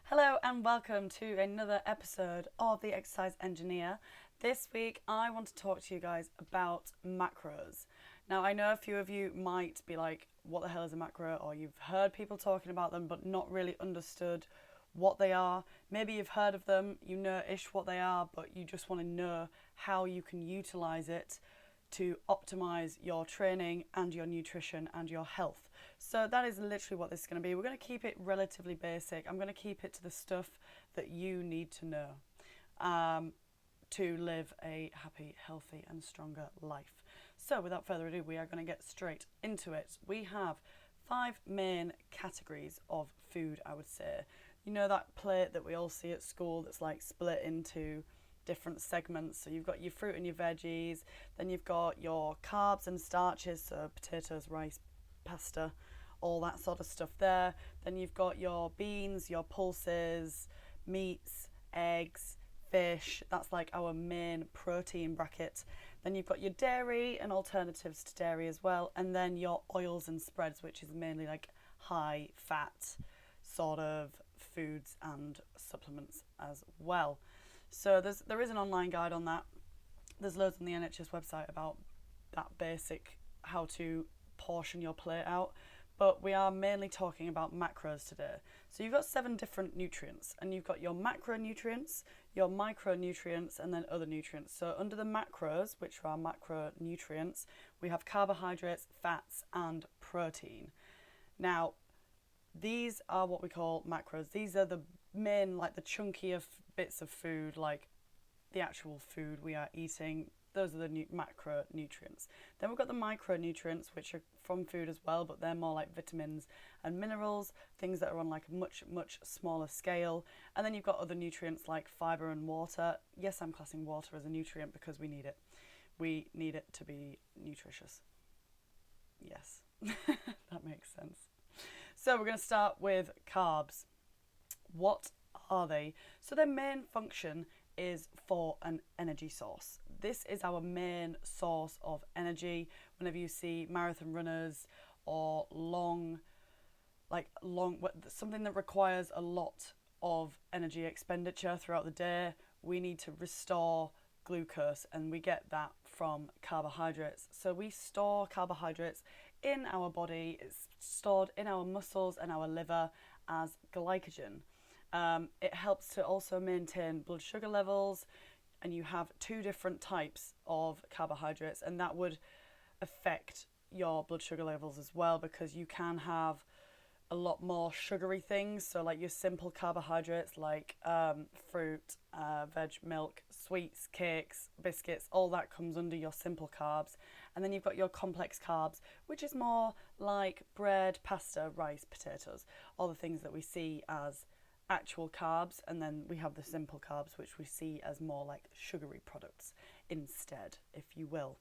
Hello and welcome to another episode of The Exercise Engineer. This week I want to talk to you guys about macros. Now I know a few of you might be like, what the hell is a macro? Or you've heard people talking about them but not really understood what they are. Maybe you've heard of them, you know-ish what they are, but you just want to know how you can utilize it to optimize your training and your nutrition and your health. So that is literally what this is going to be. We're going to keep it relatively basic. I'm going to keep it to the stuff that you need to know to live a happy, healthy and stronger life. So without further ado, we are going to get straight into it. We have 5 main categories of food, I would say. You know that plate that we all see at school that's like split into different segments. So you've got your fruit and your veggies, then you've got your carbs and starches, so potatoes, rice, pasta, all that sort of stuff there. Then you've got your beans, your pulses, meats, eggs, fish. That's like our main protein bracket. Then you've got your dairy and alternatives to dairy as well, and then your oils and spreads, which is mainly like high fat sort of foods and supplements as well. So there is an online guide on that. There's loads on the NHS website about that basic how to portion your plate out, but we are mainly talking about macros today. So you've got 7 different nutrients, and you've got your macronutrients, your micronutrients, and then other nutrients. So under the macros, which are macronutrients, we have carbohydrates, fats, and protein. Now, these are what we call macros. These are the main, like the chunkier bits of food, like the actual food we are eating. Those are the macronutrients. Then we've got the micronutrients, which are from food as well, but they're more like vitamins and minerals, things that are on like a much smaller scale. And then you've got other nutrients like fibre and water. Yes, I'm classing water as a nutrient because we need it. We need it to be nutritious. Yes, that makes sense. So we're going to start with carbs. What are they? So their main function is for an energy source. This is our main source of energy. Whenever you see marathon runners or something that requires a lot of energy expenditure throughout the day, we need to restore glucose, and we get that from carbohydrates. So we store carbohydrates in our body. It's stored in our muscles and our liver as glycogen. It helps to also maintain blood sugar levels, and you have 2 different types of carbohydrates, and that would affect your blood sugar levels as well, because you can have a lot more sugary things. So like your simple carbohydrates like fruit, veg, milk, sweets, cakes, biscuits, all that comes under your simple carbs. And then you've got your complex carbs, which is more like bread, pasta, rice, potatoes, all the things that we see as actual carbs. And then we have the simple carbs, which we see as more like sugary products instead, if you will.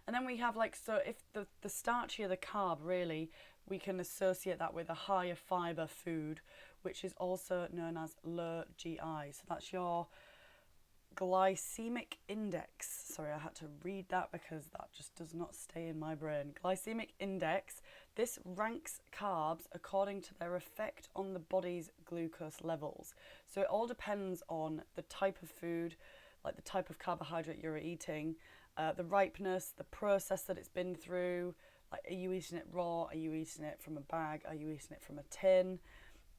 And then we have so if the starchier the carb, really, we can associate that with a higher fibre food, which is also known as low GI. So that's your glycemic index. Sorry, I had to read that because that just does not stay in my brain. Glycemic index. This ranks carbs according to their effect on the body's glucose levels. So it all depends on the type of food, like the type of carbohydrate you're eating, the ripeness, the process that it's been through. Like, are you eating it raw? Are you eating it from a bag? Are you eating it from a tin?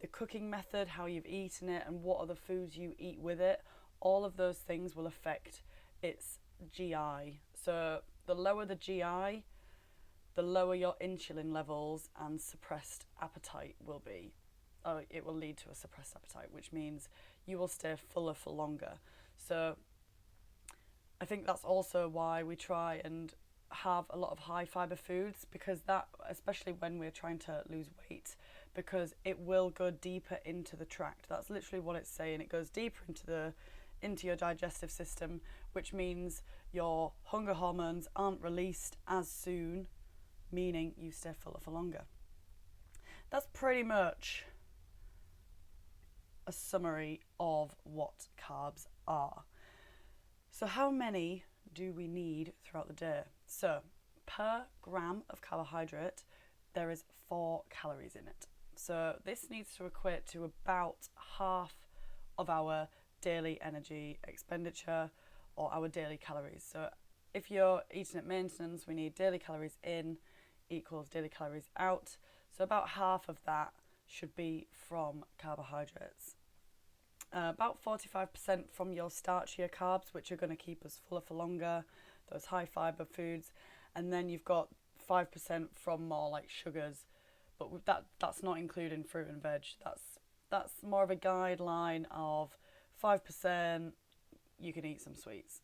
The cooking method, how you've eaten it, and what other foods you eat with it. All of those things will affect its GI. So the lower the GI, the lower your insulin levels and suppressed appetite will be. It will lead to a suppressed appetite, which means you will stay fuller for longer. So I think that's also why we try and have a lot of high fibre foods, because that, especially when we're trying to lose weight, because it will go deeper into the tract. That's literally what it's saying. It goes deeper into your digestive system, which means your hunger hormones aren't released as soon, meaning you stay fuller for longer. That's pretty much a summary of what carbs are. So how many do we need throughout the day? So per gram of carbohydrate, there is 4 calories in it. So this needs to equate to about half of our daily energy expenditure or our daily calories. So if you're eating at maintenance, we need daily calories in equals daily calories out. So about half of that should be from carbohydrates. About 45% from your starchier carbs, which are going to keep us fuller for longer, those high fibre foods. And then you've got 5% from more like sugars, but that's not including fruit and veg. That's more of a guideline of 5%. You can eat some sweets,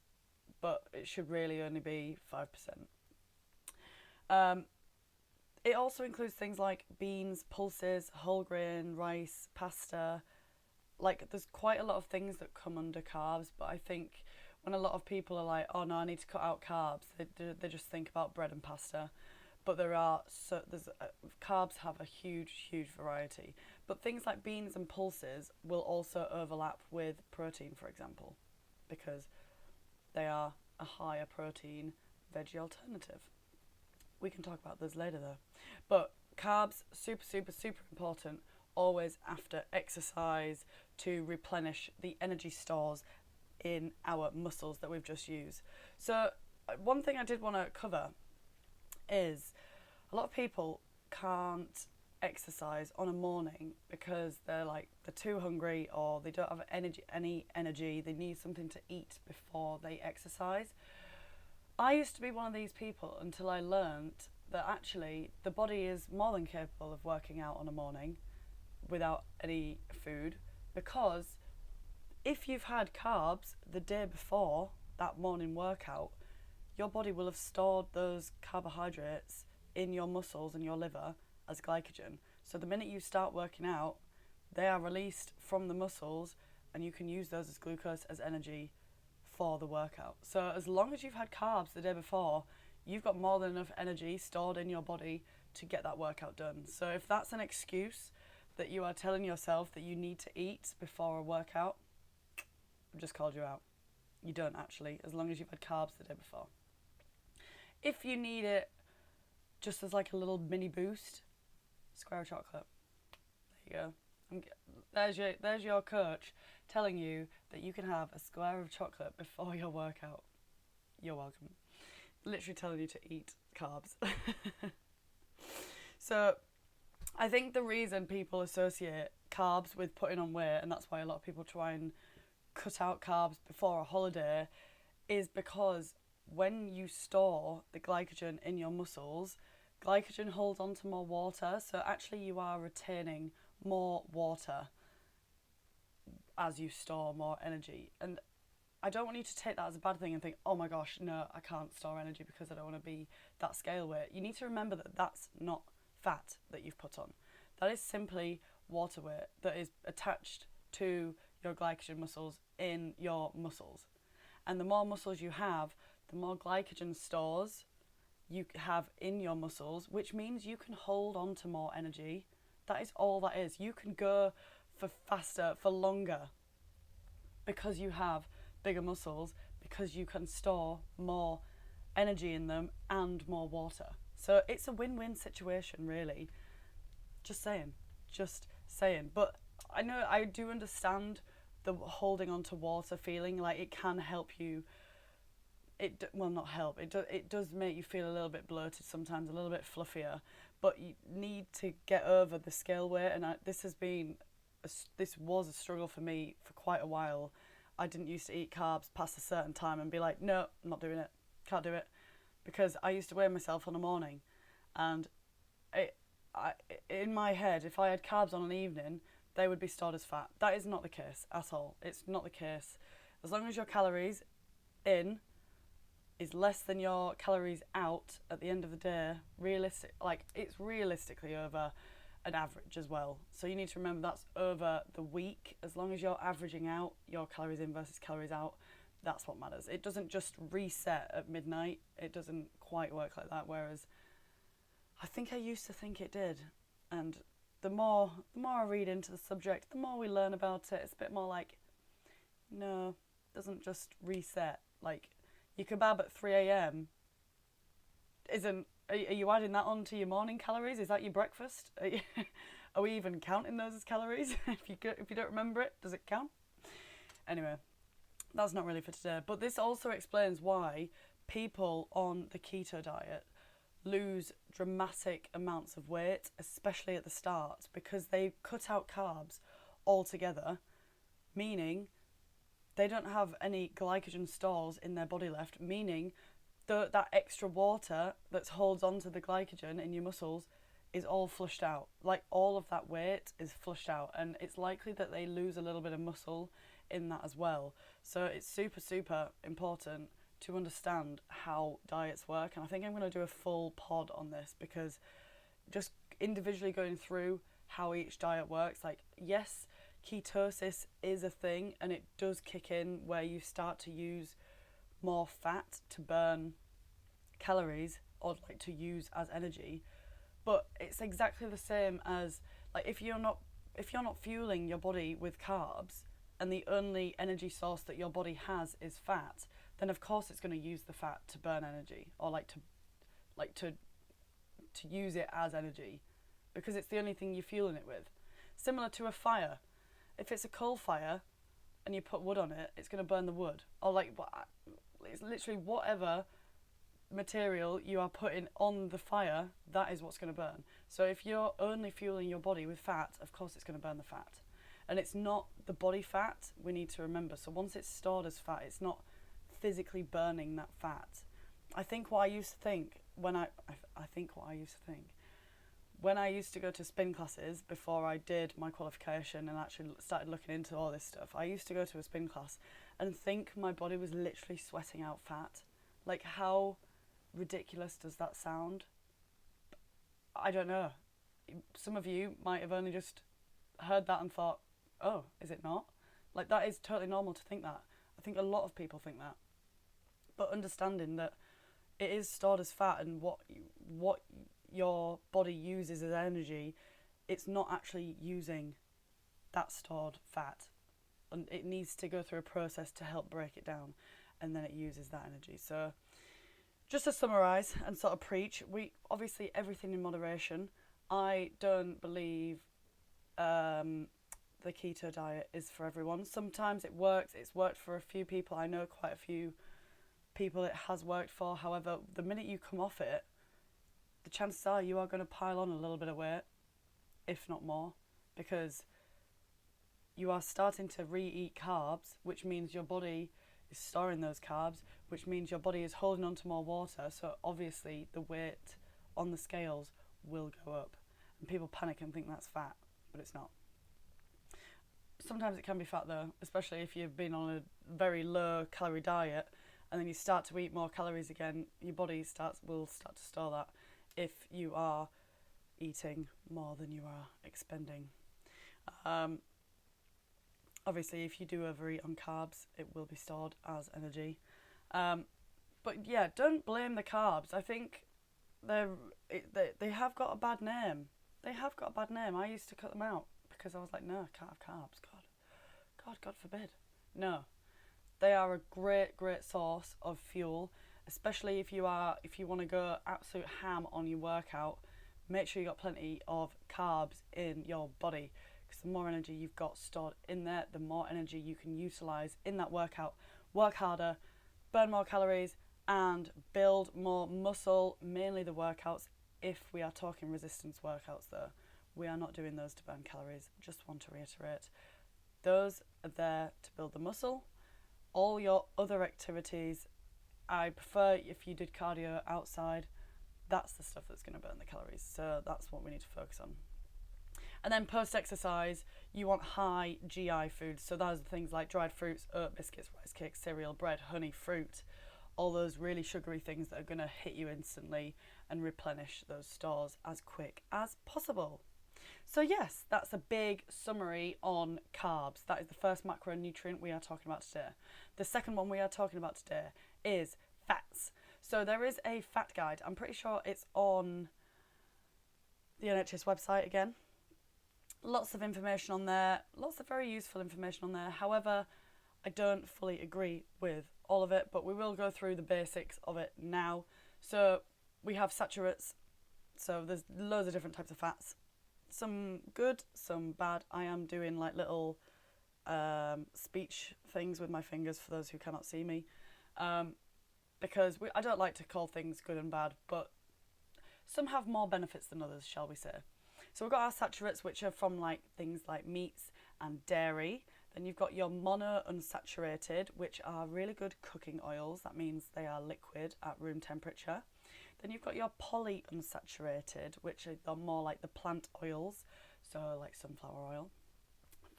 but it should really only be 5%. It also includes things like beans, pulses, whole grain, rice, pasta. Like, there's quite a lot of things that come under carbs, but I think when a lot of people are like, oh no, I need to cut out carbs, they just think about bread and pasta. But carbs have a huge variety. But things like beans and pulses will also overlap with protein, for example, because they are a higher protein veggie alternative. We can talk about those later though. But carbs, super important, always after exercise to replenish the energy stores in our muscles that we've just used. So one thing I did want to cover is a lot of people can't exercise on a morning because they're too hungry or they don't have any energy. They need something to eat before they exercise. I used to be one of these people until I learned that actually the body is more than capable of working out on a morning without any food, because if you've had carbs the day before that morning workout, your body will have stored those carbohydrates in your muscles and your liver as glycogen. So the minute you start working out, they are released from the muscles and you can use those as glucose, as energy for the workout. So as long as you've had carbs the day before, you've got more than enough energy stored in your body to get that workout done. So if that's an excuse that you are telling yourself that you need to eat before a workout, I've just called you out. You don't actually, as long as you've had carbs the day before. If you need it just as like a little mini boost, square of chocolate. There you go. There's your coach telling you that you can have a square of chocolate before your workout. You're welcome. Literally telling you to eat carbs. So I think the reason people associate carbs with putting on weight, and that's why a lot of people try and cut out carbs before a holiday, is because when you store the glycogen in your muscles, glycogen holds on to more water, so actually you are retaining more water as you store more energy. And I don't want you to take that as a bad thing and think, oh my gosh, no, I can't store energy because I don't want to be that scale weight. You need to remember that that's not fat that you've put on. That is simply water weight that is attached to your glycogen muscles in your muscles. And the more muscles you have, the more glycogen stores you have in your muscles, which means you can hold on to more energy. That is all that is. You can go for faster, for longer, because you have bigger muscles, because you can store more energy in them and more water. So it's a win-win situation, really. Just saying. But I know, I do understand the holding on to water feeling. Like, it can help you. It does make you feel a little bit bloated sometimes, a little bit fluffier, but you need to get over the scale weight. And this was a struggle for me for quite a while. I didn't used to eat carbs past a certain time and be like, no, I'm not doing it, can't do it, because I used to weigh myself on a morning, and in my head, if I had carbs on an evening, they would be stored as fat. That is not the case at all. It's not the case. As long as your calories in is less than your calories out at the end of the day, it's realistically over an average as well. So you need to remember that's over the week. As long as you're averaging out your calories in versus calories out, that's what matters. It doesn't just reset at midnight. It doesn't quite work like that, whereas I think I used to think it did. And the more I read into the subject, the more we learn about it. It's a bit more like, no, it doesn't just reset. Like, your kebab at 3 a.m. Are you adding that on to your morning calories? Is that your breakfast? Are we even counting those as calories? If you don't remember it, does it count? Anyway, that's not really for today. But this also explains why people on the keto diet lose dramatic amounts of weight, especially at the start, because they cut out carbs altogether, meaning they don't have any glycogen stores in their body left, meaning that extra water that holds onto the glycogen in your muscles is all flushed out. Like, all of that weight is flushed out, and it's likely that they lose a little bit of muscle in that as well. So it's super, super important to understand how diets work, and I think I'm going to do a full pod on this, because just individually going through how each diet works, like, yes, ketosis is a thing, and it does kick in where you start to use more fat to burn calories, or like to use as energy. But it's exactly the same as, like, if you're not fueling your body with carbs, and the only energy source that your body has is fat, then of course it's going to use the fat to burn energy, or to use it as energy, because it's the only thing you're fueling it with. Similar to a fire. If it's a coal fire and you put wood on it, it's going to burn the wood. Or it's literally whatever material you are putting on the fire, that is what's going to burn. So if you're only fueling your body with fat, of course it's going to burn the fat. And it's not the body fat, we need to remember. So once it's stored as fat, it's not physically burning that fat. I think what I used to think when I used to go to spin classes before I did my qualification and actually started looking into all this stuff, I used to go to a spin class and think my body was literally sweating out fat. Like, how ridiculous does that sound? I don't know. Some of you might have only just heard that and thought, oh, is it not? Like, that is totally normal to think that. I think a lot of people think that. But understanding that it is stored as fat, and what your body uses as energy, it's not actually using that stored fat, and it needs to go through a process to help break it down, and then it uses that energy. So just to summarise and sort of preach, we obviously, everything in moderation. I don't believe the keto diet is for everyone. Sometimes it works. It's worked for a few people. I know quite a few people it has worked for. However, the minute you come off it, the chances are you are going to pile on a little bit of weight, if not more, because you are starting to re-eat carbs, which means your body is storing those carbs, which means your body is holding on to more water. So obviously the weight on the scales will go up, and people panic and think that's fat, but it's not. Sometimes it can be fat though, especially if you've been on a very low calorie diet and then you start to eat more calories again. Your body will start to store that if you are eating more than you are expending. Obviously, if you do overeat on carbs, it will be stored as energy. But yeah, don't blame the carbs. I think they have got a bad name. They have got a bad name. I used to cut them out because I was like, no, I can't have carbs. God forbid. No, they are a great source of fuel, especially if you want to go absolute ham on your workout. Make sure you got plenty of carbs in your body, because the more energy you've got stored in there, the more energy you can utilize in that workout. Work harder, burn more calories, and build more muscle. Mainly the workouts. If we are talking resistance workouts though, we are not doing those to burn calories. Just want to reiterate, those are there to build the muscle. All your other activities, I prefer if you did cardio outside, that's the stuff that's going to burn the calories. So that's what we need to focus on. And then post-exercise, you want high GI foods. So those are things like dried fruits, oat biscuits, rice cakes, cereal, bread, honey, fruit. All those really sugary things that are going to hit you instantly and replenish those stores as quick as possible. So yes, that's a big summary on carbs. That is the first macronutrient we are talking about today. The second one we are talking about today is fats. So there is a fat guide. I'm pretty sure it's on the NHS website again. Lots of information on there, lots of very useful information on there. However, I don't fully agree with all of it, but we will go through the basics of it now. So we have saturates. So there's loads of different types of fats. some good, some bad. I am doing like little speech things with my fingers for those who cannot see me, because I don't like to call things good and bad, but some have more benefits than others, shall we say. So we've got our saturates, which are from like things like meats and dairy. Then you've got your monounsaturated, which are really good cooking oils. That means they are liquid at room temperature. Then you've got your polyunsaturated, which are more like the plant oils, so like sunflower oil,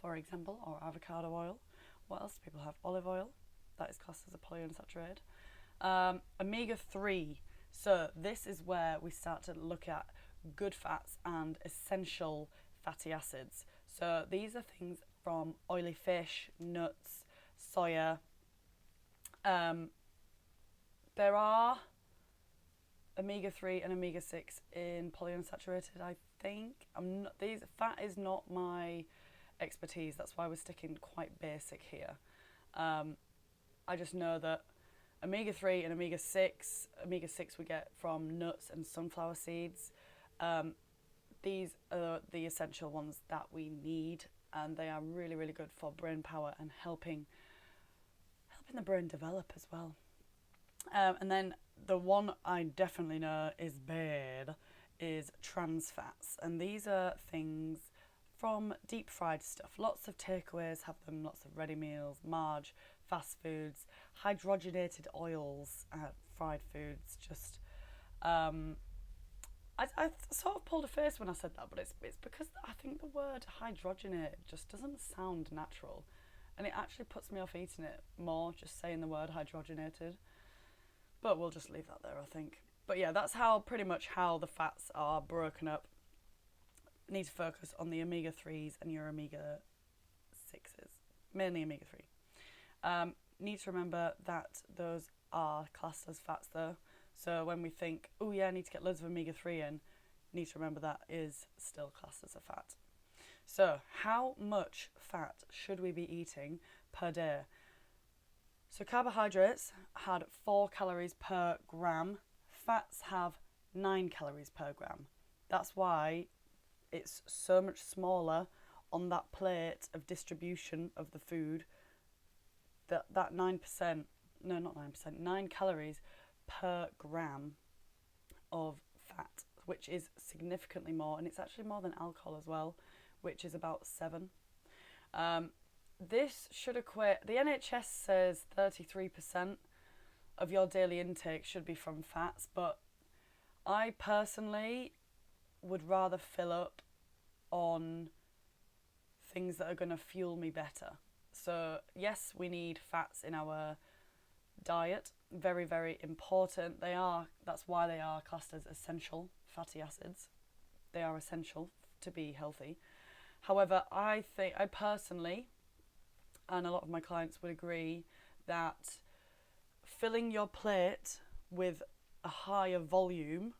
for example, or avocado oil. What else do people have? Olive oil. That is classed as a polyunsaturated. Omega-3. So this is where we start to look at good fats and essential fatty acids. So these are things from oily fish, nuts, soya. There are omega-3 and omega-6 in polyunsaturated, I think. Fat is not my expertise. That's why we're sticking quite basic here. I just know that omega-3 and omega-6 we get from nuts and sunflower seeds. These are the essential ones that we need, and they are really, really good for brain power and helping the brain develop as well. And then the one I definitely know is bad is trans fats, and these are things from deep fried stuff. Lots of takeaways have them, lots of ready meals, marge, fast foods, hydrogenated oils, fried foods. Just I sort of pulled a face when I said that, but it's because I think the word hydrogenate just doesn't sound natural, and it actually puts me off eating it more just saying the word hydrogenated. But we'll just leave that there, I think. But yeah, that's pretty much how the fats are broken up. Need to focus on the omega-3s and your omega-6s, mainly omega-3. Need to remember that those are classed as fats though. So when we think, oh yeah, I need to get loads of omega-3 in, need to remember that is still classed as a fat. So how much fat should we be eating per day? So carbohydrates had 4 calories per gram. Fats have 9 calories per gram. That's why it's so much smaller on that plate of distribution of the food. That 9%, no, not 9%, 9 calories per gram of fat, which is significantly more, and it's actually more than alcohol as well, which is about 7. This should equate, the NHS says 33% of your daily intake should be from fats, but I personally would rather fill up on things that are going to fuel me better. So yes, we need fats in our diet, very, very important. That's why they are classed as essential fatty acids. They are essential to be healthy. However, I personally, and a lot of my clients would agree, that filling your plate with a higher volume,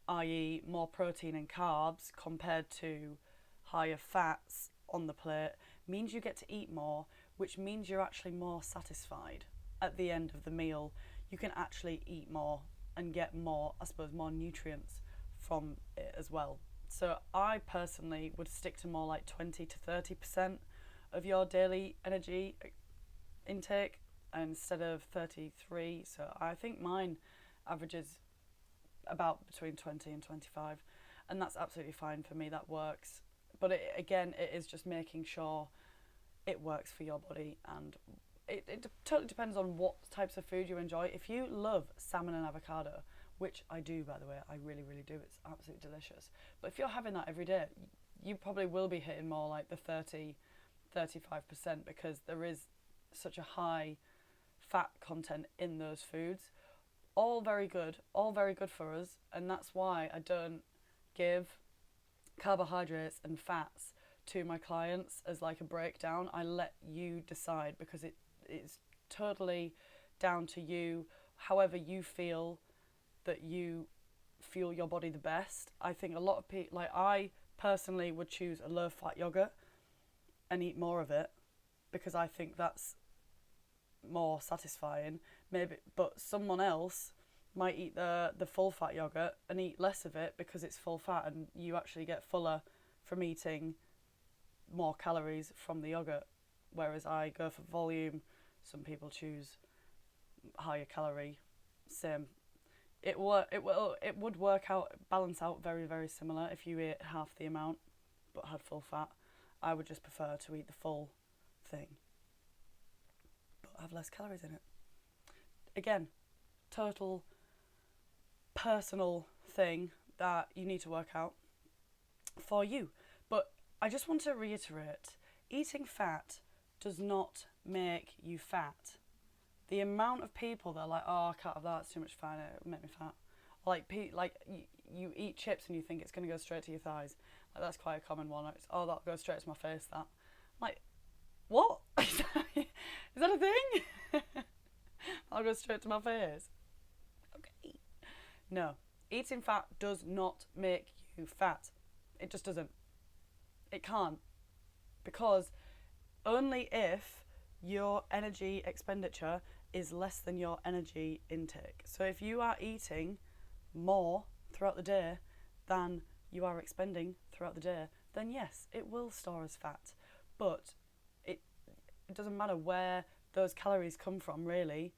i.e. more protein and carbs compared to higher fats on the plate, means you get to eat more, which means you're actually more satisfied at the end of the meal. You can actually eat more and get more, I suppose, more nutrients from it as well. So I personally would stick to more like 20 to 30% of your daily energy intake instead of 33. So I think mine averages about between 20 and 25, and that's absolutely fine for me. That works. But it is just making sure it works for your body, and it totally depends on what types of food you enjoy. If you love salmon and avocado, which I do, by the way, I really, really do, it's absolutely delicious. But if you're having that every day, you probably will be hitting more like the 35%, because there is such a high fat content in those foods. All very good for us, and that's why I don't give carbohydrates and fats to my clients as like a breakdown. I let you decide, because it's totally down to you, however you feel that you fuel your body the best. I think a lot of people, like I personally would choose a low fat yogurt and eat more of it, because I think that's more satisfying. Maybe, but someone else might eat the full fat yogurt and eat less of it because it's full fat, and you actually get fuller from eating more calories from the yogurt. Whereas I go for volume, some people choose higher calorie. Same. It would balance out very, very similar if you ate half the amount but had full fat. I would just prefer to eat the full thing but have less calories in it. Again, total personal thing that you need to work out for you. But I just want to reiterate, eating fat does not make you fat. The amount of people that are like, oh, I can't have that, it's too much fat, it'll make me fat. Like you eat chips and you think it's going to go straight to your thighs. Like, that's quite a common one. It's, oh, that'll go straight to my face, that. I'm like, what? Is that a thing? I'll go straight to my face. Okay. No. Eating fat does not make you fat. It just doesn't. It can't. Because only if your energy expenditure is less than your energy intake. So if you are eating more throughout the day than you are expending throughout the day, then yes, it will store as fat. But it doesn't matter where those calories come from, really.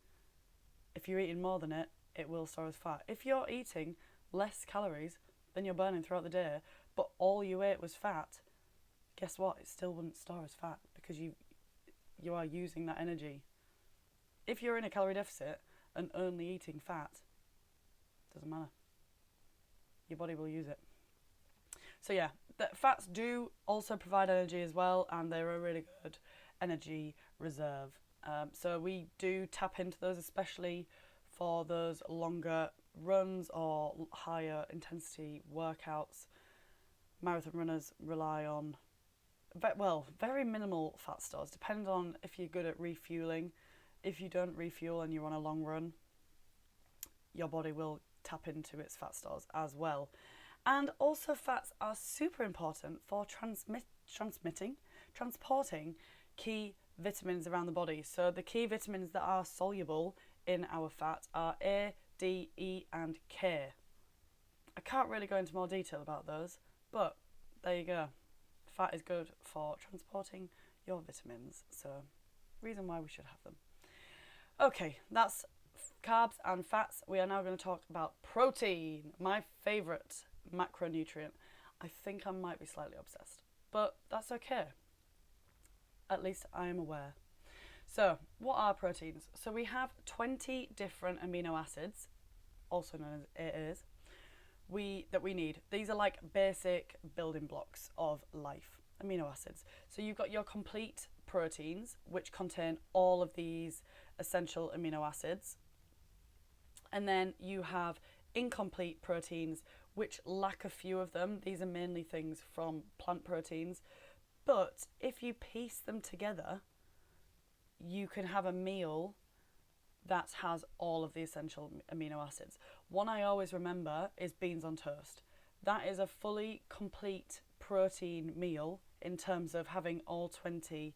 If you're eating more than it, it will store as fat. If you're eating less calories than you're burning throughout the day, but all you ate was fat, guess what? It still wouldn't store as fat because you are using that energy. If you're in a calorie deficit and only eating fat, doesn't matter. Your body will use it. So yeah, fats do also provide energy as well, and they're a really good energy reserve. So we do tap into those, especially for those longer runs or higher intensity workouts. Marathon runners rely on very minimal fat stores, depending on if you're good at refueling. If you don't refuel and you're on a long run, your body will tap into its fat stores as well. And also, fats are super important for transporting key vitamins around the body. So the key vitamins that are soluble in our fat are A, D, E and K. I can't really go into more detail about those, but there you go. Fat is good for transporting your vitamins, so reason why we should have them. Okay, that's carbs and fats. We are now going to talk about protein, my favourite macronutrient. I think I might be slightly obsessed, but that's okay. At least I am aware. So, what are proteins? So we have 20 different amino acids, also known as AAs, that we need. These are like basic building blocks of life, amino acids. So you've got your complete proteins, which contain all of these essential amino acids. And then you have incomplete proteins, which lack a few of them. These are mainly things from plant proteins. But if you piece them together, you can have a meal that has all of the essential amino acids. One I always remember is beans on toast. That is a fully complete protein meal in terms of having all 20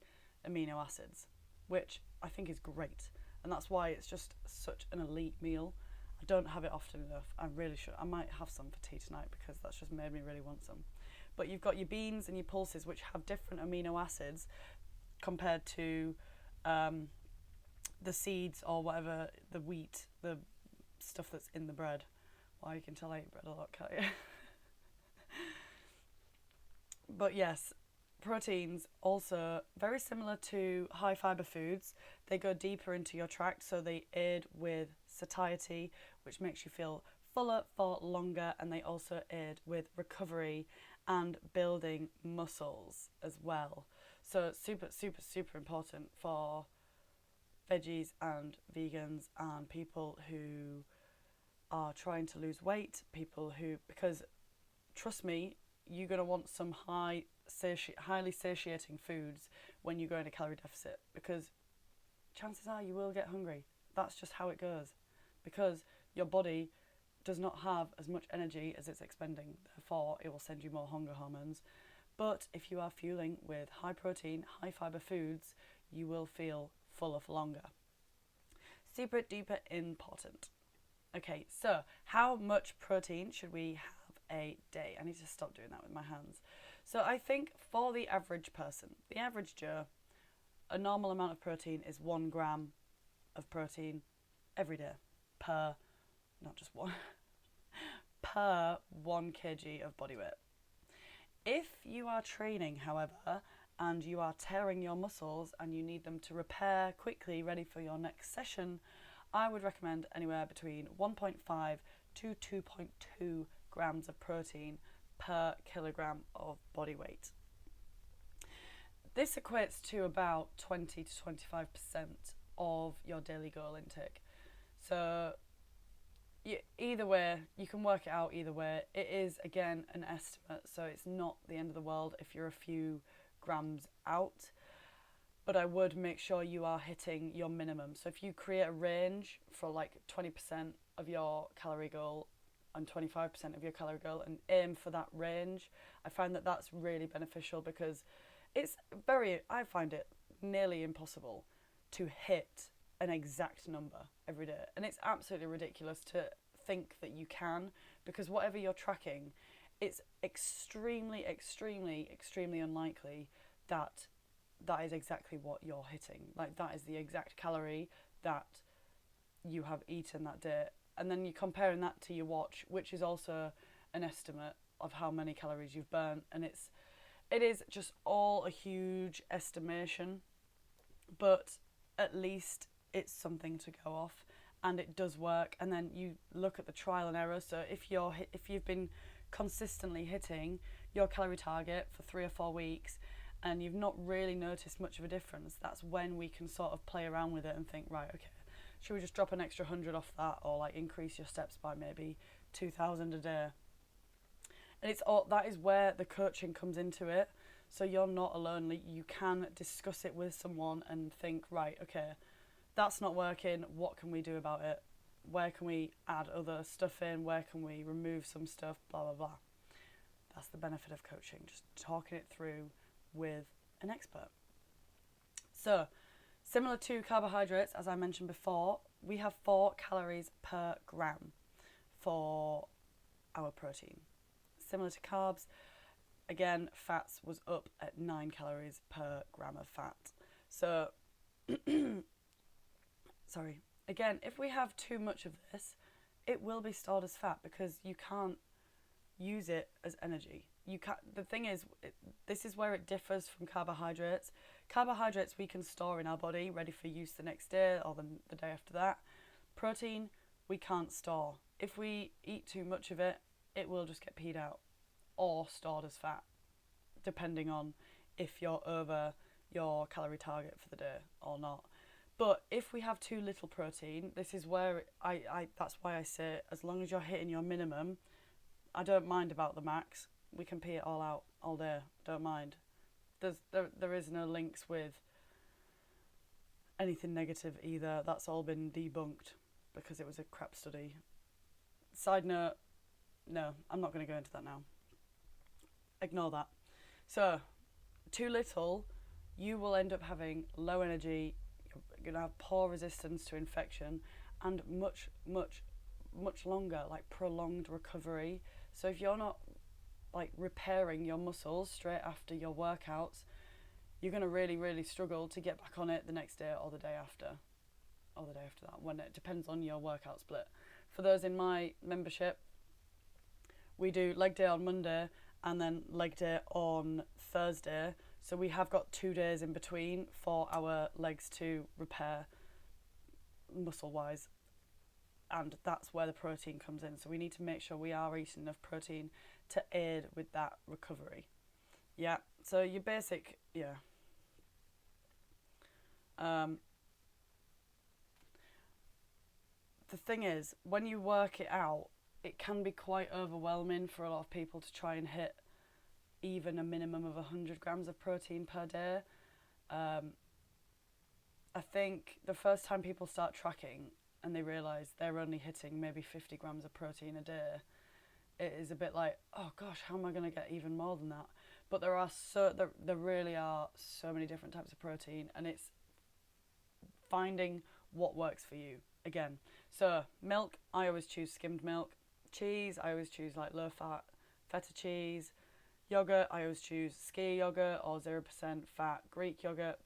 amino acids, which I think is great. And that's why it's just such an elite meal. I don't have it often enough. I really should. I might have some for tea tonight because that's just made me really want some. But you've got your beans and your pulses, which have different amino acids compared to the seeds or whatever, the wheat, the stuff that's in the bread. Well, you can tell I eat bread a lot, can't you? But yes, proteins also very similar to high fibre foods. They go deeper into your tract, so they aid with satiety, which makes you feel fuller for longer, and they also aid with recovery and building muscles as well. So super, super, super important for veggies and vegans and people who are trying to lose weight, because trust me, you're going to want some highly satiating foods when you go in a calorie deficit, because chances are you will get hungry. That's just how it goes, because your body does not have as much energy as it's expending, therefore it will send you more hunger hormones. But if you are fueling with high protein, high fibre foods, you will feel fuller for longer. Super duper important. Okay, so how much protein should we have a day? I need to stop doing that with my hands. So I think for the average person, the average Joe, a normal amount of protein is 1 gram of protein every day per, not just one, per 1 kg of body weight. If you are training, however, and you are tearing your muscles and you need them to repair quickly, ready for your next session, I would recommend anywhere between 1.5 to 2.2 grams of protein per kilogram of body weight. This equates to about 20 to 25% of your daily goal intake. So either way, you can work it out either way. It is, again, an estimate, so it's not the end of the world if you're a few grams out. But I would make sure you are hitting your minimum. So if you create a range for like 20% of your calorie goal and 25% of your calorie goal and aim for that range, I find that that's really beneficial because I find it nearly impossible to hit an exact number every day. And it's absolutely ridiculous to think that you can, because whatever you're tracking, it's extremely, extremely, extremely unlikely that is exactly what you're hitting. Like, that is the exact calorie that you have eaten that day. And then you're comparing that to your watch, which is also an estimate of how many calories you've burnt. And it is just all a huge estimation, but at least it's something to go off, and it does work. And then you look at the trial and error. So if you've been consistently hitting your calorie target for 3 or 4 weeks and you've not really noticed much of a difference, that's when we can sort of play around with it and think, right, okay, should we just drop an extra 100 off that, or like increase your steps by maybe 2,000 a day? And that is where the coaching comes into it. So you're not alone. You can discuss it with someone and think, right, okay, that's not working. What can we do about it? Where can we add other stuff in? Where can we remove some stuff? Blah, blah, blah. That's the benefit of coaching, just talking it through with an expert. So, similar to carbohydrates, as I mentioned before, we have 4 calories per gram for our protein. Similar to carbs, again, fats was up at 9 calories per gram of fat. So, sorry. Again, if we have too much of this, it will be stored as fat because you can't use it as energy. The thing is, this is where it differs from carbohydrates. Carbohydrates we can store in our body, ready for use the next day or the day after that. Protein, we can't store. If we eat too much of it, it will just get peed out or stored as fat, depending on if you're over your calorie target for the day or not. But if we have too little protein, this is where that's why I say, as long as you're hitting your minimum, I don't mind about the max. We can pee it all out all day. Don't mind. There is no links with anything negative either. That's all been debunked because it was a crap study. Side note, no, I'm not going to go into that now. Ignore that. So, too little, you will end up having low energy. You're going to have poor resistance to infection and much, much, much longer, like prolonged recovery. So if you're not like repairing your muscles straight after your workouts, you're going to really, really struggle to get back on it the next day or the day after. Or the day after that, when it depends on your workout split. For those in my membership, we do leg day on Monday and then leg day on Thursday. So we have got 2 days in between for our legs to repair muscle-wise. And that's where the protein comes in. So we need to make sure we are eating enough protein to aid with that recovery. Yeah, so your basic, yeah. The thing is, when you work it out, it can be quite overwhelming for a lot of people to try and hit even a minimum of 100 grams of protein per day. I think the first time people start tracking and they realise they're only hitting maybe 50 grams of protein a day, it is a bit like, oh gosh, how am I going to get even more than that? But there really are so many different types of protein, and it's finding what works for you again. So milk, I always choose skimmed milk. Cheese, I always choose like low fat feta cheese. Yogurt, I always choose skyr yogurt or 0% fat Greek yogurt.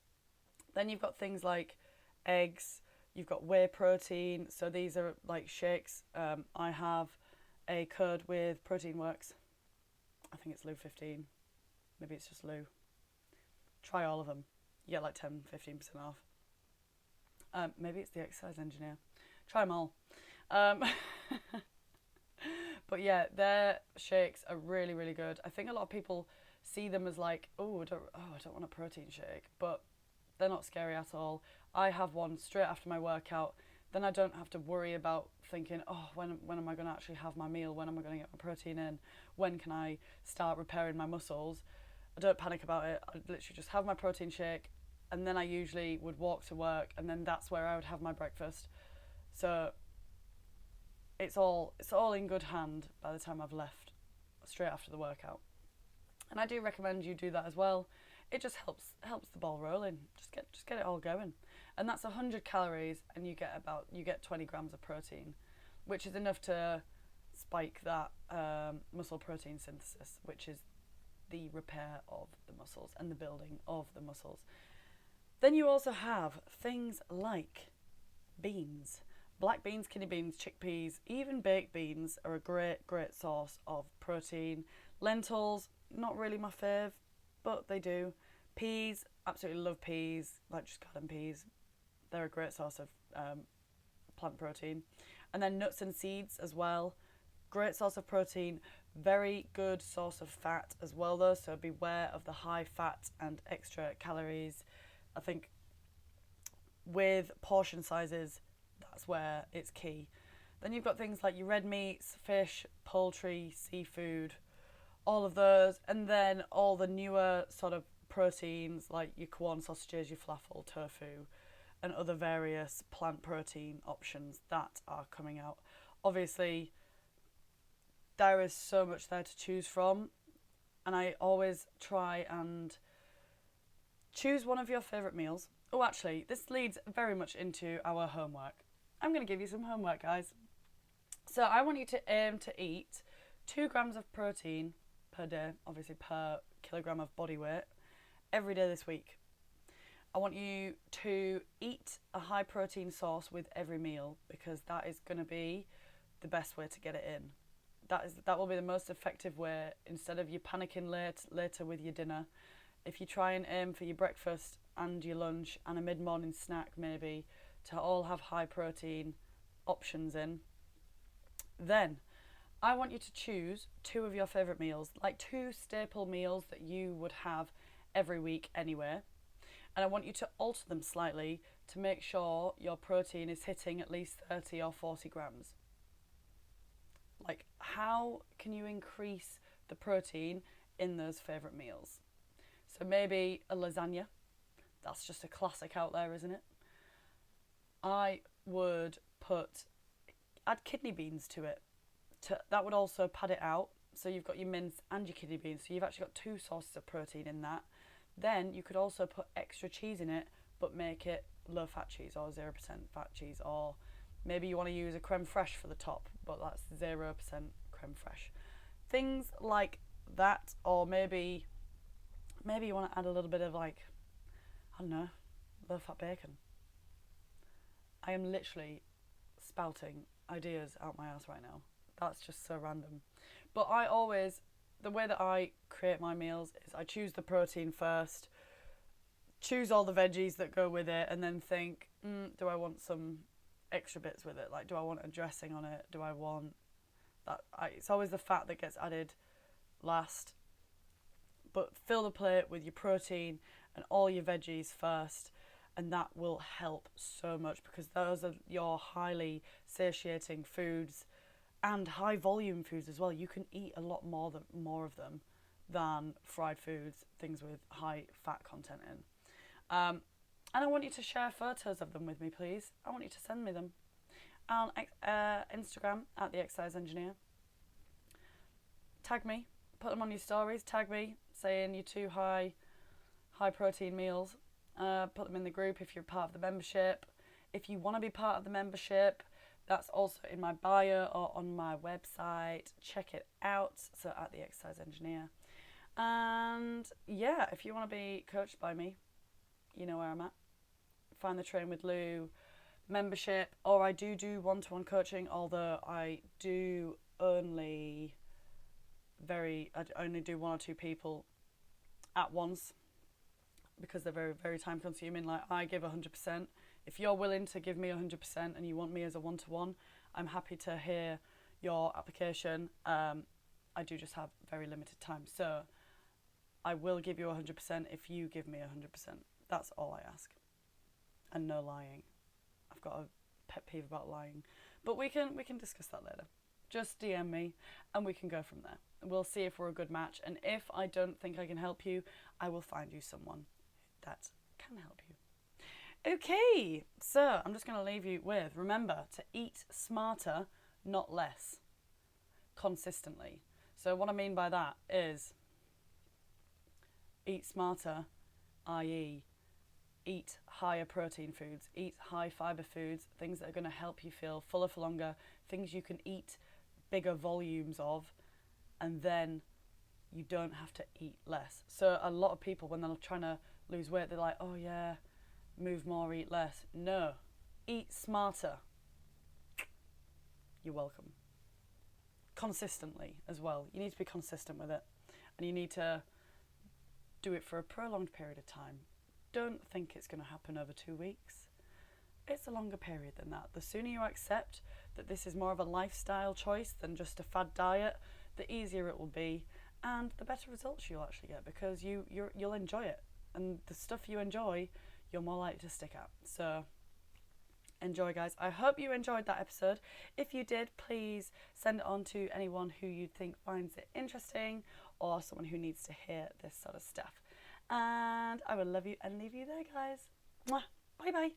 Then you've got things like eggs, you've got whey protein. So these are like shakes. I have a curd with Protein Works. I think it's Lou 15. Maybe it's just Lou. Try all of them. You get like 10-15% off. Maybe it's the Exercise Engineer. Try them all. But yeah, their shakes are really, really good. I think a lot of people see them as like, I don't want a protein shake. But they're not scary at all. I have one straight after my workout. Then I don't have to worry about thinking, when am I going to actually have my meal? When am I going to get my protein in? When can I start repairing my muscles? I don't panic about it. I literally just have my protein shake, and then I usually would walk to work, and then that's where I would have my breakfast. So it's all in good hand by the time I've left, straight after the workout. And I do recommend you do that as well. It just helps the ball rolling. Just get it all going. And that's 100 calories, and you get 20 grams of protein, which is enough to spike that muscle protein synthesis, which is the repair of the muscles and the building of the muscles. Then you also have things like beans. Black beans, kidney beans, chickpeas, even baked beans are a great source of protein. Lentils, not really my fave, but they do. Peas, absolutely love peas, like just garden peas. They're a great source of plant protein. And then nuts and seeds as well. Great source of protein. Very good source of fat as well though, so beware of the high fat and extra calories. I think with portion sizes, that's where it's key. Then you've got things like your red meats, fish, poultry, seafood, all of those, and then all the newer sort of proteins like your Quorn sausages, your falafel, tofu, and other various plant protein options that are coming out. Obviously, there is so much there to choose from, and I always try and choose one of your favourite meals. Oh, actually, this leads very much into our homework. I'm going to give you some homework, guys. So I want you to aim to eat 2 grams of protein per day, obviously per kilogram of body weight, every day this week. I want you to eat a high protein source with every meal, because that is going to be the best way to get it in. That will be the most effective way, instead of you panicking later with your dinner. If you try and aim for your breakfast and your lunch and a mid-morning snack maybe to all have high protein options in, then I want you to choose 2 of your favourite meals, like 2 staple meals that you would have every week anyway. And I want you to alter them slightly to make sure your protein is hitting at least 30 or 40 grams. Like, how can you increase the protein in those favourite meals? So maybe a lasagna. That's just a classic out there, isn't it? I would add kidney beans to it. That would also pad it out. So you've got your mince and your kidney beans. So you've actually got 2 sources of protein in that. Then you could also put extra cheese in it, but make it low fat cheese or 0% fat cheese, or maybe you want to use a creme fraiche for the top, but that's 0% creme fraiche. Things like that, or maybe you want to add a little bit of low fat bacon. I am literally spouting ideas out my ass right now. That's just so random. But the way that I create my meals is I choose the protein first, choose all the veggies that go with it, and then think, do I want some extra bits with it? Like, do I want a dressing on it? Do I want that? It's always the fat that gets added last. But fill the plate with your protein and all your veggies first, and that will help so much, because those are your highly satiating foods and high volume foods as well. You can eat a lot more of them than fried foods, things with high fat content in. And I want you to share photos of them with me, please. I want you to send me them on Instagram at the Exercise Engineer. Tag me, put them on your stories. Tag me saying your 2 high protein meals. Put them in the group if you're part of the membership. If you want to be part of the membership, That's also in my bio or on my website. Check it out. So at the Exercise Engineer. And yeah, if you want to be coached by me, you know where I'm at. Find the Train with Lou membership, or I do one-to-one coaching, although I only do 1 or 2 people at once because they're very, very time consuming. Like, I give 100%. If you're willing to give me 100% and you want me as a one-to-one, I'm happy to hear your application. I do just have very limited time, so I will give you 100% if you give me 100%. That's all I ask. And no lying. I've got a pet peeve about lying, but we can discuss that later. Just DM me and we can go from there. We'll see if we're a good match, and if I don't think I can help you, I will find you someone that can help you. Okay, so I'm just going to leave you with, remember to eat smarter, not less, consistently. So what I mean by that is eat smarter, i.e. eat higher protein foods, eat high fibre foods, things that are going to help you feel fuller for longer, things you can eat bigger volumes of, and then you don't have to eat less. So a lot of people, when they're trying to lose weight, they're like, oh yeah, move more, eat less. No, eat smarter. You're welcome. Consistently as well. You need to be consistent with it, and you need to do it for a prolonged period of time. Don't think it's going to happen over 2 weeks. It's a longer period than that. The sooner you accept that this is more of a lifestyle choice than just a fad diet, the easier it will be, and the better results you'll actually get, because you'll enjoy it. And the stuff you enjoy, you're more likely to stick at. So enjoy, guys. I hope you enjoyed that episode. If you did, please send it on to anyone who you think finds it interesting, or someone who needs to hear this sort of stuff. And I will love you and leave you there, guys. Mwah. Bye bye.